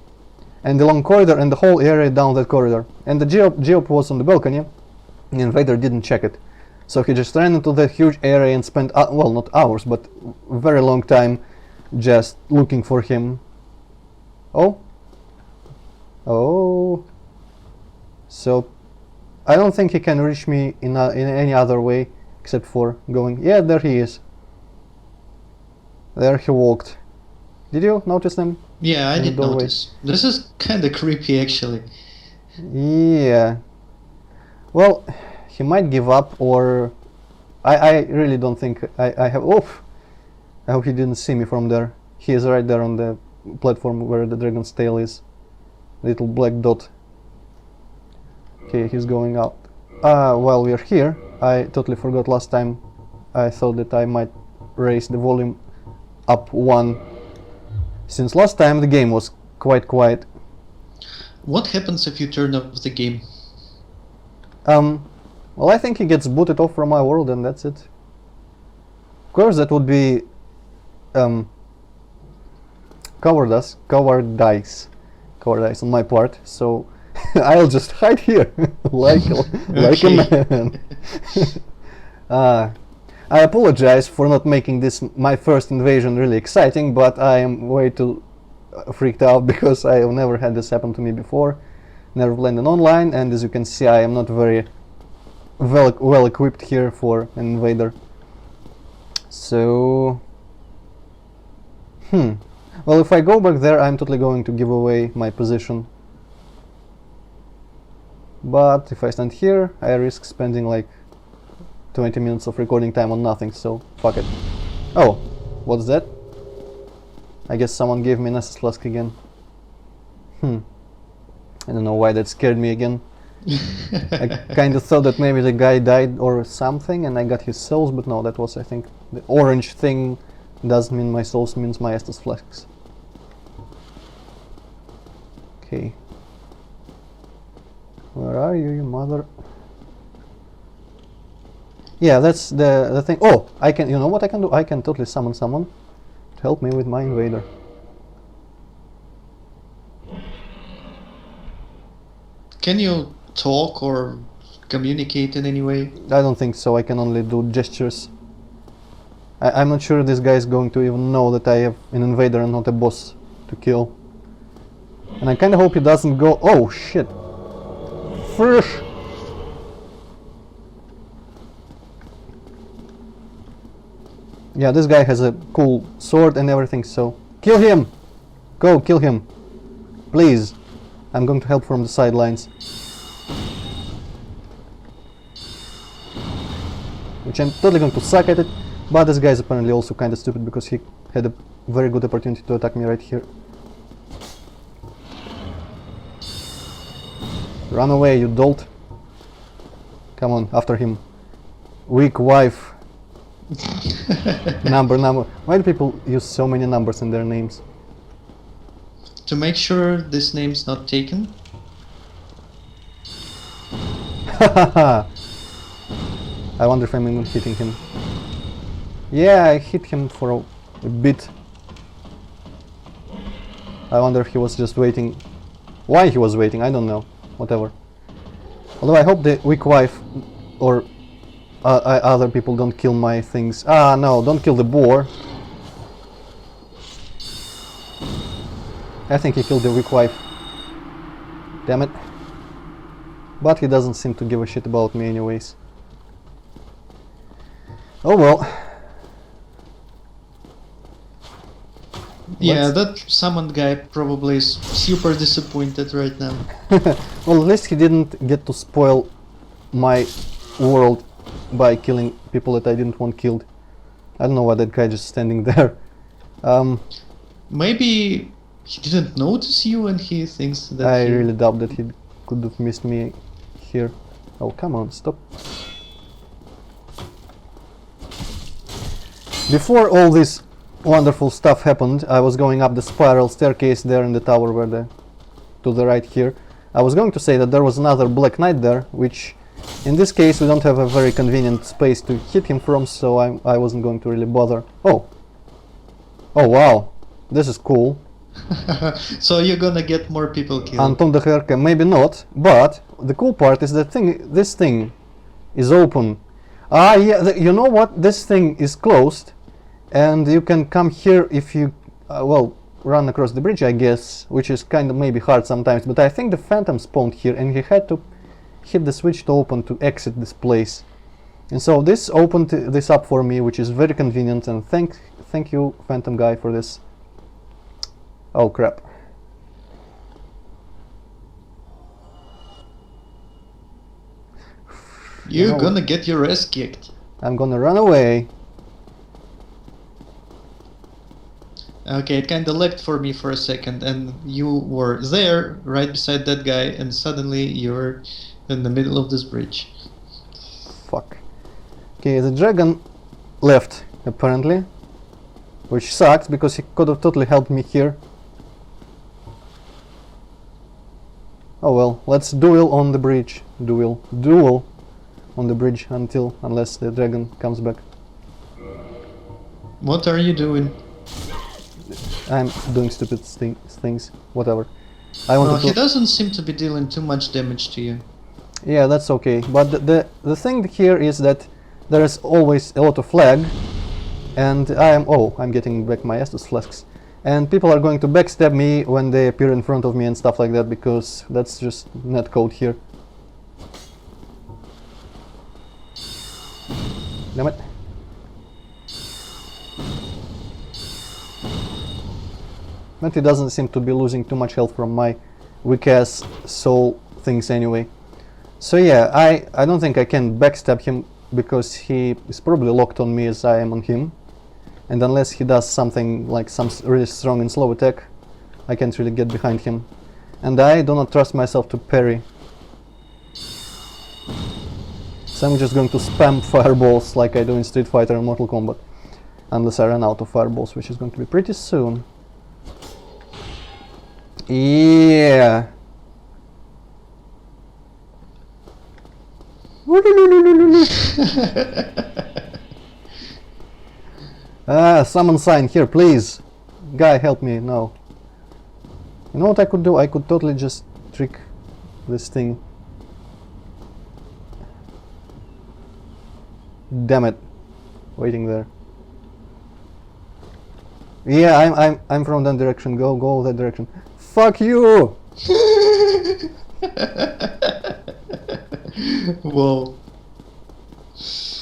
and a long corridor and the whole area down that corridor, and the Geop was on the balcony. The invader didn't check it, so he just ran into that huge area and spent well, not hours, but very long time just looking for him. Oh, so I don't think he can reach me in any other way except for going. Yeah, there he is. There he walked. Did you notice him? Yeah, I did notice. This is kind of creepy, actually. Yeah. Well, he might give up, or I really don't think I have. Oof! I hope he didn't see me from there. He is right there on the platform where the dragon's tail is. Little black dot. Okay, he's going out. While we're here, I totally forgot last time. I thought that I might raise the volume up 1. Since last time the game was quite quiet. What happens if you turn off the game? Well, I think he gets booted off from my world and that's it. Of course, that would be cowardice on my part, so I'll just hide here like a man. I apologize for not making this my first invasion really exciting, but I am way too freaked out because I have never had this happen to me before. Never played an online, and as you can see, I am not very well equipped here for an invader. So, well, if I go back there, I'm totally going to give away my position. But if I stand here, I risk spending like 20 minutes of recording time on nothing, so fuck it. Oh, what's that? I guess someone gave me an Nessus flask again. I don't know why that scared me again. I kind of thought that maybe the guy died or something and I got his souls, but no, that was, I think, the orange thing doesn't mean my souls, means my Estus flasks. Okay. Where are you, you mother? Yeah, that's the thing. Oh, I can, you know what I can do? I can totally summon someone to help me with my invader. Can you talk or communicate in any way? I don't think so, I can only do gestures. I'm not sure this guy is going to even know that I have an invader and not a boss to kill. And I kinda hope he doesn't go. Oh shit! Fish! Yeah, this guy has a cool sword and everything, so kill him! Go, kill him! Please! I'm going to help from the sidelines. Which I'm totally going to suck at it, but this guy is apparently also kinda stupid because he had a very good opportunity to attack me right here. Run away, you dolt! Come on, after him. Weak wife. Number. Why do people use so many numbers in their names? To make sure this name's not taken? I wonder if I'm even hitting him. Yeah, I hit him for a bit. I wonder if he was just waiting. Why he was waiting, I don't know. Whatever. Although I hope the weak wife or other people don't kill my things. Ah, no, don't kill the boar. I think he killed the weak wife. Damn it. But he doesn't seem to give a shit about me anyways. Oh well. Yeah, that summoned guy probably is super disappointed right now. Well, at least he didn't get to spoil my world by killing people that I didn't want killed. I don't know why that guy just standing there. Maybe he didn't notice you and he thinks that I really doubt that he could have missed me here. Oh, come on, stop. Before all this wonderful stuff happened, I was going up the spiral staircase there in the tower where to the right here. I was going to say that there was another Black Knight there, which in this case we don't have a very convenient space to hit him from, so I wasn't going to really bother. Oh! Oh wow! This is cool. So you're gonna get more people killed. AntonDHRK, maybe not, but the cool part is that this thing is open. Ah yeah, you know what? This thing is closed, and you can come here if you, well, run across the bridge, I guess, which is kind of maybe hard sometimes, but I think the Phantom spawned here and he had to hit the switch to open to exit this place. And so this opened this up for me, which is very convenient, and thank you, Phantom guy, for this. Oh crap. You're gonna get your ass kicked. I'm gonna run away. Okay, it kinda lagged for me for a second, and you were there, right beside that guy, and suddenly you're in the middle of this bridge. Fuck. Okay, the dragon left, apparently. Which sucks, because he could have totally helped me here. Oh well, let's duel on the bridge. Duel on the bridge unless the dragon comes back. What are you doing? I'm doing stupid things, whatever. I wanted He to... doesn't seem to be dealing too much damage to you. Yeah, that's okay. But the thing here is that there is always a lot of lag, and I'm getting back my Estus flasks. And people are going to backstab me when they appear in front of me and stuff like that, because that's just netcode here. Damn it. But he doesn't seem to be losing too much health from my weak-ass soul things anyway. So yeah, I don't think I can backstab him, because he is probably locked on me as I am on him. And unless he does something like some really strong and slow attack, I can't really get behind him. And I do not trust myself to parry. So I'm just going to spam fireballs like I do in Street Fighter and Mortal Kombat. Unless I run out of fireballs, which is going to be pretty soon. Yeah. Summon sign here, please. Guy, help me. No. You know what I could do? I could totally just trick this thing. Damn it. Waiting there. Yeah, I'm from that direction. Go that direction. Fuck you! Whoa.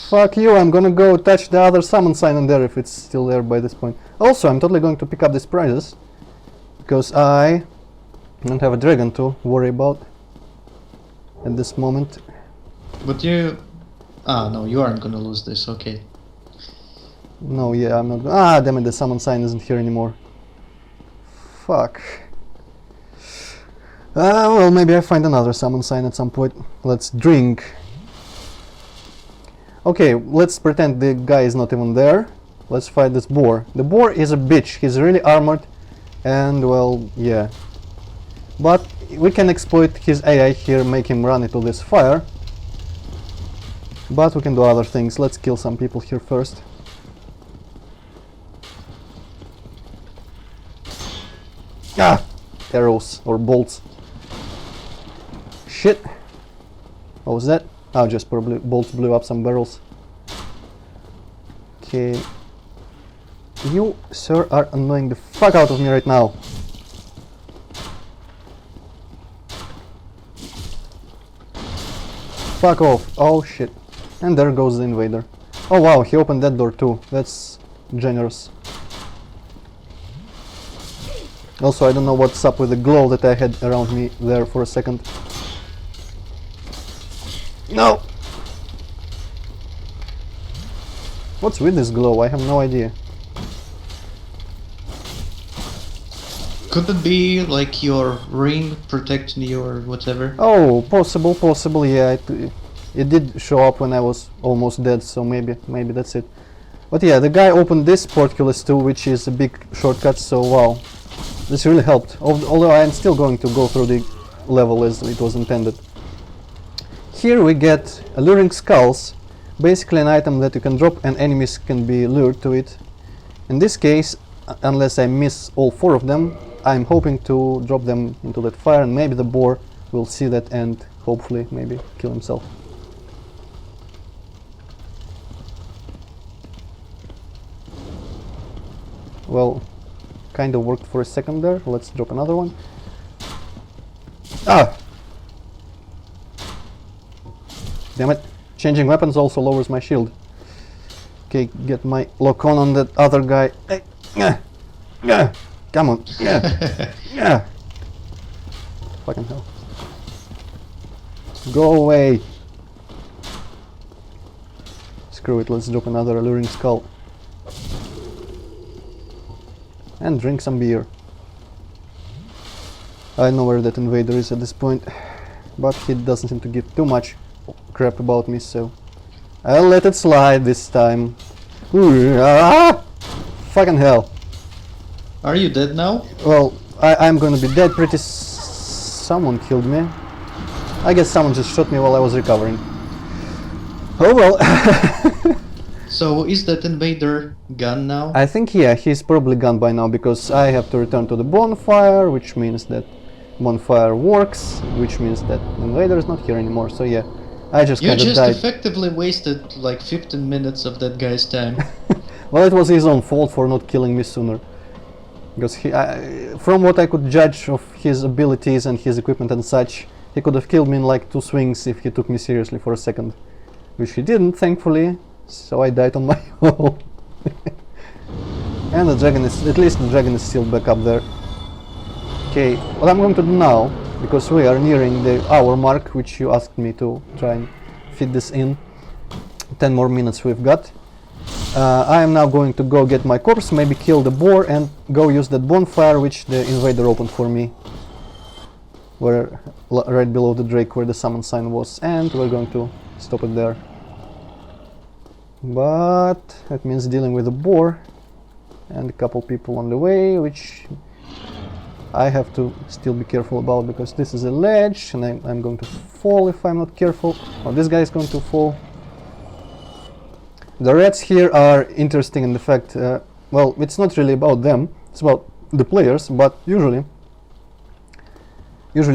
Fuck you, I'm gonna go touch the other summon sign in there if it's still there by this point. Also, I'm totally going to pick up these prizes, because I don't have a dragon to worry about at this moment. But you... Ah, no, you aren't gonna lose this, okay. No, yeah, I'm not. Ah, damn it, the summon sign isn't here anymore. Fuck. Well, maybe I find another summon sign at some point. Let's drink. Okay, let's pretend the guy is not even there. Let's fight this boar. The boar is a bitch. He's really armored, and well, yeah. But we can exploit his AI here, make him run into this fire. But we can do other things. Let's kill some people here first. Ah! Arrows or bolts. Shit! What was that? Oh, just probably bolts blew up some barrels. Okay. You, sir, are annoying the fuck out of me right now. Fuck off. Oh shit. And there goes the invader. Oh wow, he opened that door too. That's generous. Also, I don't know what's up with the glow that I had around me there for a second. No! What's with this glow? I have no idea. Could it be like your ring protecting you or whatever? Oh, possible, yeah. It did show up when I was almost dead, so maybe that's it. But yeah, the guy opened this portcullis too, which is a big shortcut, so wow. This really helped, although I'm still going to go through the level as it was intended. Here we get alluring skulls, basically an item that you can drop and enemies can be lured to it. In this case, unless I miss all 4 of them, I'm hoping to drop them into that fire, and maybe the boar will see that and hopefully maybe kill himself. Well, kind of worked for a second there. Let's drop another one. Ah! Damn it. Changing weapons also lowers my shield. Okay, get my lock on that other guy. Hey. Come on. Yeah. Fucking hell. Go away. Screw it, let's drop another alluring skull. And drink some beer. I know where that invader is at this point, but he doesn't seem to give too much crap about me, so I'll let it slide this time. Fucking hell. Are you dead now? Well, I'm gonna be dead pretty someone killed me. I guess someone just shot me while I was recovering. Oh well. So is that invader gone now? I think, yeah, he's probably gone by now, because I have to return to the bonfire, which means that bonfire works, which means that invader is not here anymore, so yeah. I just You kind of just died. effectively wasted like 15 minutes of that guy's time. Well, it was his own fault for not killing me sooner. Because from what I could judge of his abilities and his equipment and such, he could have killed me in like 2 swings if he took me seriously for a second. Which he didn't, thankfully, so I died on my own. And the dragon is, at least the dragon is still back up there. Okay, what I'm going to do now, because we are nearing the hour mark, which you asked me to try and fit this in. 10 more minutes we've got. I am now going to go get my corpse, maybe kill the boar, and go use that bonfire which the invader opened for me. Where, right below the drake where the summon sign was, and we're going to stop it there. But that means dealing with the boar and a couple people on the way, which I have to still be careful about, because this is a ledge and I'm going to fall if I'm not careful. Oh, this guy is going to fall. The rats here are interesting in the fact, well, it's not really about them, it's about the players, but usually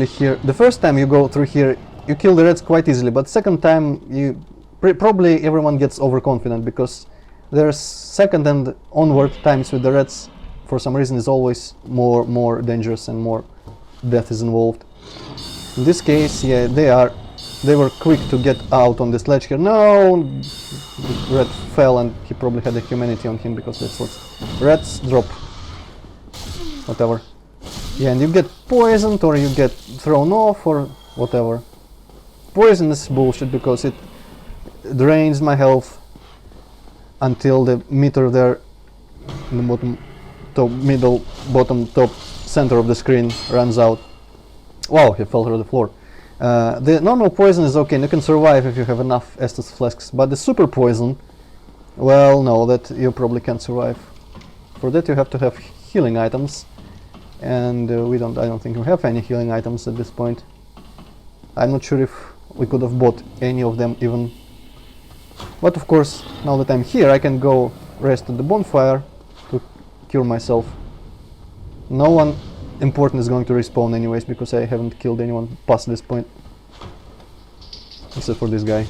here, the first time you go through here, you kill the rats quite easily, but second time you probably everyone gets overconfident, because there's second and onward times with the rats for some reason is always more dangerous and more death is involved. In this case, yeah, they were quick to get out on this ledge here. No, the rat fell and he probably had a humanity on him, because that's what rats drop. Whatever. Yeah, and you get poisoned or you get thrown off or whatever. Poison is bullshit, because it drains my health until the meter there in the bottom top, middle, bottom, top, center of the screen runs out. Wow, he fell through the floor. The normal poison is okay, and you can survive if you have enough Estus flasks, but the super poison, well, no, that you probably can't survive. For that you have to have healing items, and I don't think we have any healing items at this point. I'm not sure if we could have bought any of them even. But of course, now that I'm here, I can go rest at the bonfire to cure myself. No one important is going to respawn anyways, because I haven't killed anyone past this point. Except for this guy.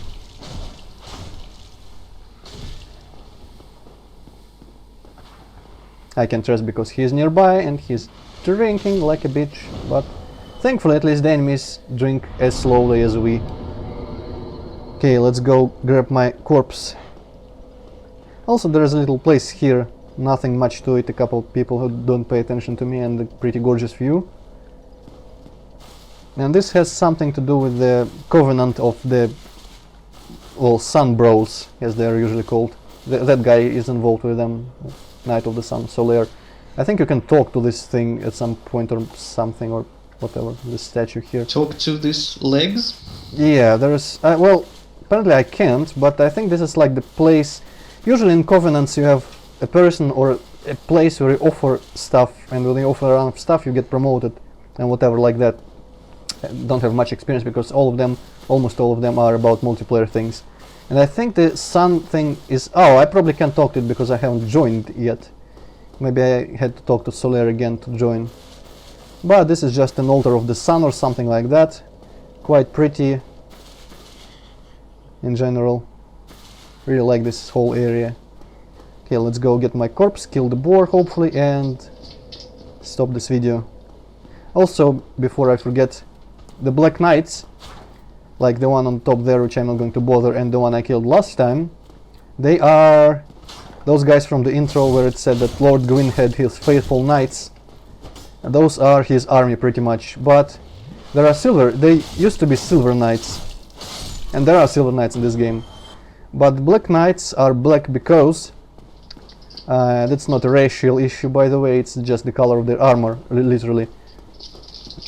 I can trust because he is nearby and he's drinking like a bitch, but thankfully at least the enemies drink as slowly as we. Okay, let's go grab my corpse. Also, there is a little place here Nothing much to it, a couple of people who don't pay attention to me, and a pretty gorgeous view. And this has something to do with the covenant of the, well, Sun Bros, as they are usually called. That guy is involved with them, Knight of the Sun, Solaire. I think you can talk to this thing at some point or something, or whatever, this statue here. Talk to these legs? Yeah, there is, well, apparently I can't, but I think this is like the place. Usually in covenants you have a person or a place where you offer stuff, and when you offer enough stuff you get promoted and whatever like that. I don't have much experience because almost all of them are about multiplayer things. And I think the sun thing is, oh, I probably can't talk to it because I haven't joined yet. Maybe I had to talk to Solaire again to join. But this is just an altar of the sun or something like that. Quite pretty in general. Really like this whole area. Okay, let's go get my corpse, kill the boar hopefully, and stop this video. Also, before I forget, the Black Knights, like the one on top there, which I'm not going to bother, and the one I killed last time, they are those guys from the intro where it said that Lord Gwyn had his faithful knights. And those are his army pretty much, but there are they used to be silver knights, and there are silver knights in this game. But the Black Knights are black because that's not a racial issue, by the way, it's just the color of their armor, literally.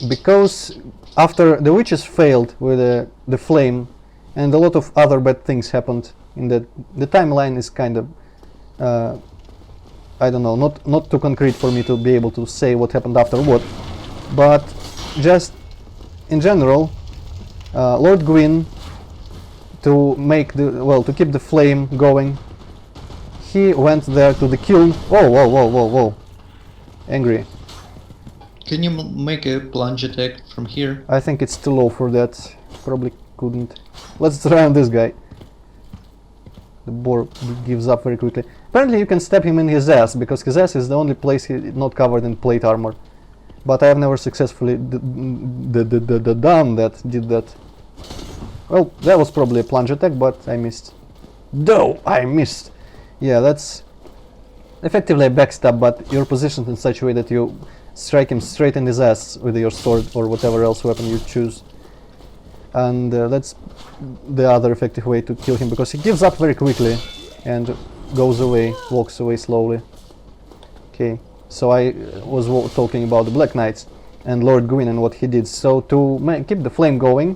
Because after the witches failed with the flame, and a lot of other bad things happened in the timeline is kind of I don't know, not too concrete for me to be able to say what happened after what, but just in general, Lord Gwyn, to make to keep the flame going, he went there to the kiln. Whoa, angry. Can you make a plunge attack from here? I think it's too low for that, probably couldn't. Let's try on this guy. The boar gives up very quickly. Apparently you can stab him in his ass, because his ass is the only place he's not covered in plate armor. But I have never successfully did that. Well, that was probably a plunge attack, but I missed. No, I missed! Yeah, that's effectively a backstab, but you're positioned in such a way that you strike him straight in his ass with your sword or whatever else weapon you choose. And that's the other effective way to kill him, because he gives up very quickly and goes away, walks away slowly. Okay, so I was talking about the Black Knights and Lord Gwyn and what he did. So to keep the flame going,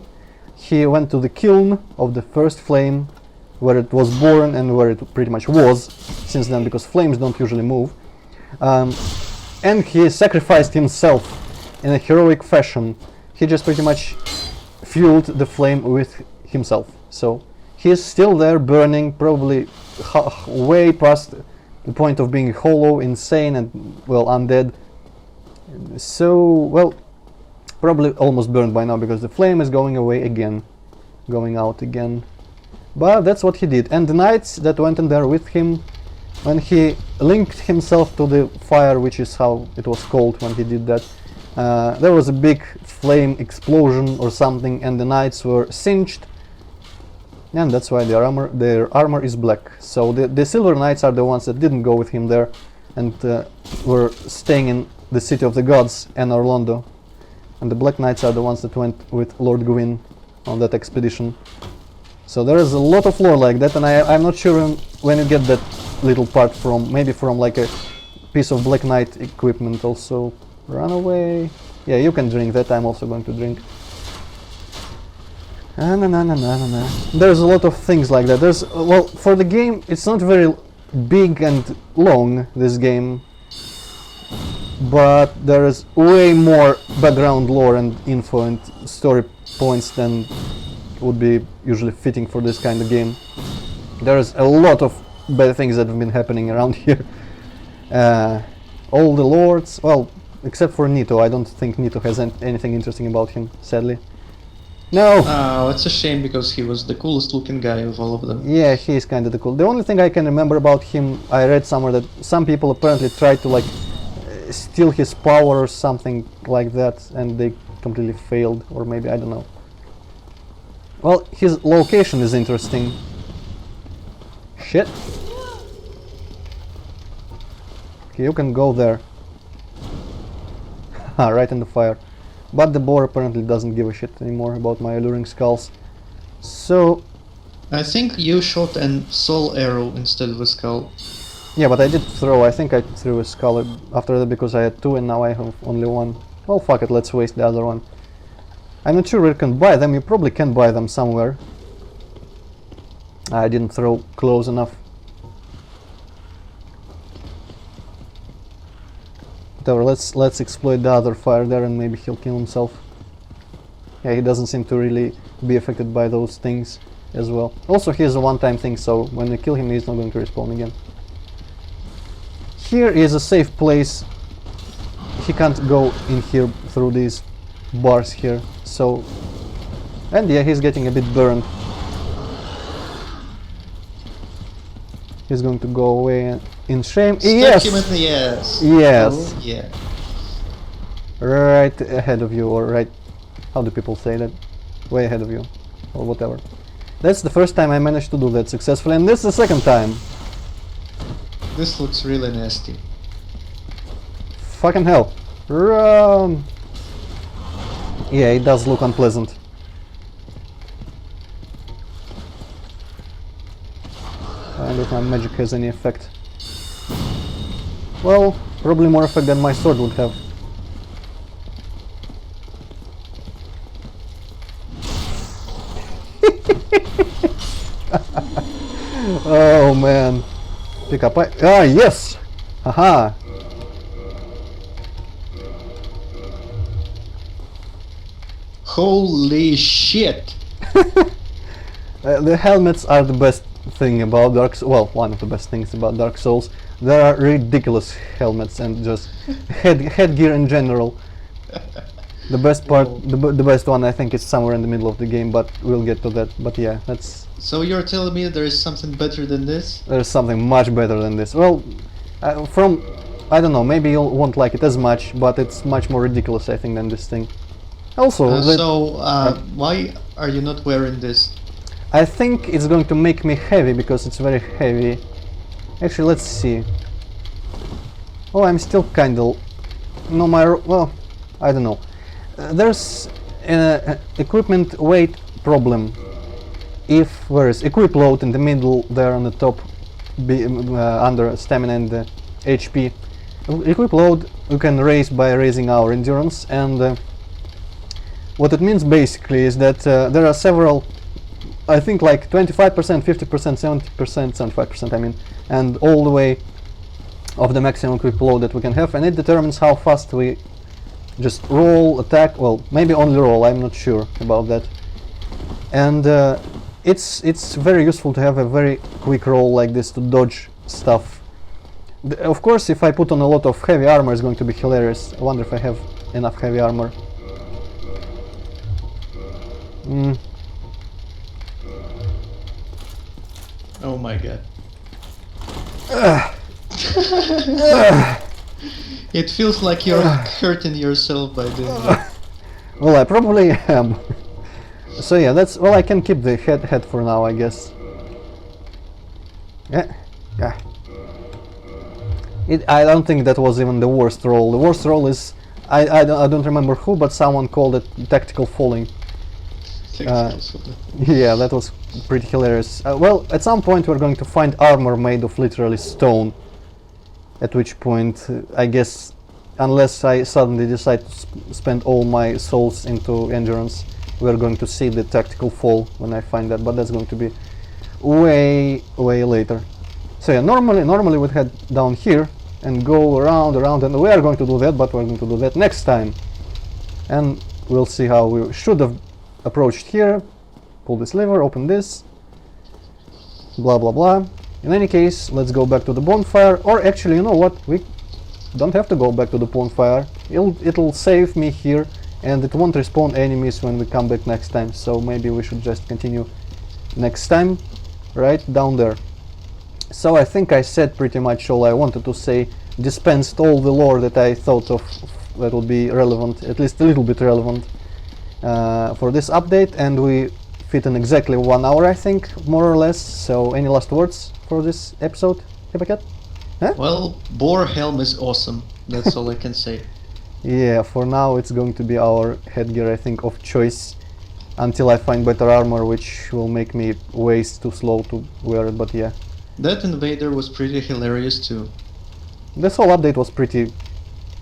he went to the kiln of the first flame, where it was born and where it pretty much was since then, because flames don't usually move. And he sacrificed himself in a heroic fashion. He just pretty much fueled the flame with himself. So he's still there burning, probably way past the point of being hollow, insane, and, well, undead. So, well, probably almost burned by now, because the flame is going away again, going out again. But that's what he did. And the knights that went in there with him, when he linked himself to the fire, which is how it was called when he did that, there was a big flame explosion or something, and the knights were singed, and that's why their armor is black. So the silver knights are the ones that didn't go with him there and were staying in the city of the gods and Orlando, and the black knights are the ones that went with Lord Gwyn on that expedition. So there is a lot of lore like that, and I'm not sure when you get that little part from, maybe from like a piece of Black Knight equipment also. Run away. Yeah, you can drink that, I'm also going to drink. There's a lot of things like that. There's, well, for the game, it's not very big and long, this game, but there is way more background lore and info and story points than would be usually fitting for this kind of game. There's a lot of bad things that have been happening around here. All the lords, well, except for Nito. I don't think Nito has anything interesting about him, sadly. No! Oh, it's a shame, because he was the coolest looking guy of all of them. Yeah, he is kind of the cool. The only thing I can remember about him, I read somewhere that some people apparently tried to like steal his power or something like that, and they completely failed, or maybe, I don't know. Well, his location is interesting. Shit. you can go there. Right in the fire. But the boar apparently doesn't give a shit anymore about my alluring skulls. So... I think you shot an soul arrow instead of a skull. Yeah, but I did throw, I think I threw a skull after that because I had 2 and now I have only 1. Well, fuck it, let's waste the other one. I'm not sure where you can buy them, you probably can buy them somewhere. I didn't throw close enough. Whatever, let's exploit the other fire there and maybe he'll kill himself. Yeah, he doesn't seem to really be affected by those things as well. Also, he's a one-time thing, so when we kill him, he's not going to respawn again. Here is a safe place. He can't go in here through these bars here, so... And yeah, he's getting a bit burned. He's going to go away in shame. Stuck him in the ass. Yes! Oh, yeah. Right ahead of you, or right... How do people say that? Way ahead of you, or whatever. That's the first time I managed to do that successfully, and this is the second time. This looks really nasty. Fucking hell. Run! Yeah, it does look unpleasant. I wonder if my magic has any effect. Well, probably more effect than my sword would have. Oh man. Pick up. Ah, yes! Haha! Holy shit! The helmets are the best thing about Dark Souls. Well, one of the best things about Dark Souls. There are ridiculous helmets and just headgear in general. The best part, the best one, I think, is somewhere in the middle of the game, but we'll get to that. But yeah, that's... So you're telling me there is something better than this? There's something much better than this. Well, from... I don't know, maybe you won't like it as much, but it's much more ridiculous, I think, than this thing. Also... why are you not wearing this? I think it's going to make me heavy, because it's very heavy. Actually, let's see. Oh, I'm still kinda... No, well, I don't know. There's an equipment weight problem. If there's equip load in the middle there on the top, under stamina and HP, equip load you can raise by raising our endurance, and what it means basically is that there are several, I think like 25%, 50%, 70%, 75% I mean, and all the way of the maximum equip load that we can have, and it determines how fast we just roll, attack, well, maybe only roll, I'm not sure about that. And it's very useful to have a very quick roll like this to dodge stuff. Of course, if I put on a lot of heavy armor, it's going to be hilarious. I wonder if I have enough heavy armor. Oh my god. It feels like you're hurting yourself by doing that. Well, I probably am. So yeah, that's... Well, I can keep the head for now, I guess. Yeah. I don't think that was even the worst roll. The worst roll is... I don't remember who, but someone called it tactical falling. Yeah, that was pretty hilarious. Well, at some point we're going to find armor made of literally stone. At which point, I guess, unless I suddenly decide to spend all my souls into endurance, we're going to see the tactical fall when I find that, but that's going to be way later. So yeah, normally we'd head down here and go around, and we are going to do that, but we're going to do that next time. And we'll see how we should have approached here. Pull this lever, open this, blah blah blah. In any case, let's go back to the bonfire, or actually, you know what, we don't have to go back to the bonfire. It'll save me here, and it won't respawn enemies when we come back next time, so maybe we should just continue next time, right down there. So I think I said pretty much all I wanted to say, dispensed all the lore that I thought of that will be relevant, at least a little bit relevant for this update, and we fit in exactly 1 hour, I think, more or less. So any last words for this episode, hipp0cat? Well, boar helm is awesome. That's all I can say. Yeah, for now it's going to be our headgear, I think, of choice. Until I find better armor, which will make me way too slow to wear it, but yeah. That invader was pretty hilarious too. This whole update was pretty...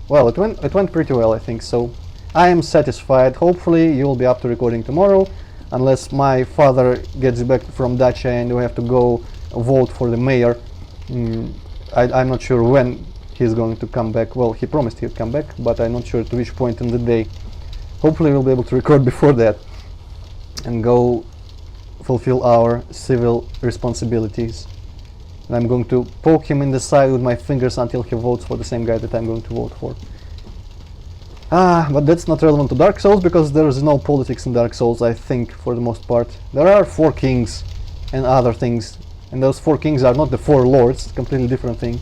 well, it went pretty well, I think, so I am satisfied. Hopefully you'll be up to recording tomorrow, unless my father gets back from Dacia and we have to go vote for the mayor. I'm not sure when he's going to come back. Well, he promised he'd come back, but I'm not sure to which point in the day. Hopefully we'll be able to record before that and go fulfill our civil responsibilities. And I'm going to poke him in the side with my fingers until he votes for the same guy that I'm going to vote for. But that's not relevant to Dark Souls, because there is no politics in Dark Souls, I think, for the most part. There are 4 kings and other things, and those 4 kings are not the 4 lords, completely different thing.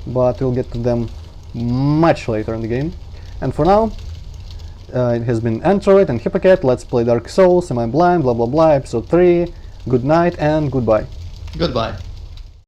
But we'll get to them much later in the game. And for now, it has been Antroid and hipp0cat. Let's play Dark Souls, Am I Blind, blah blah blah, episode 3. Good night and goodbye. Goodbye.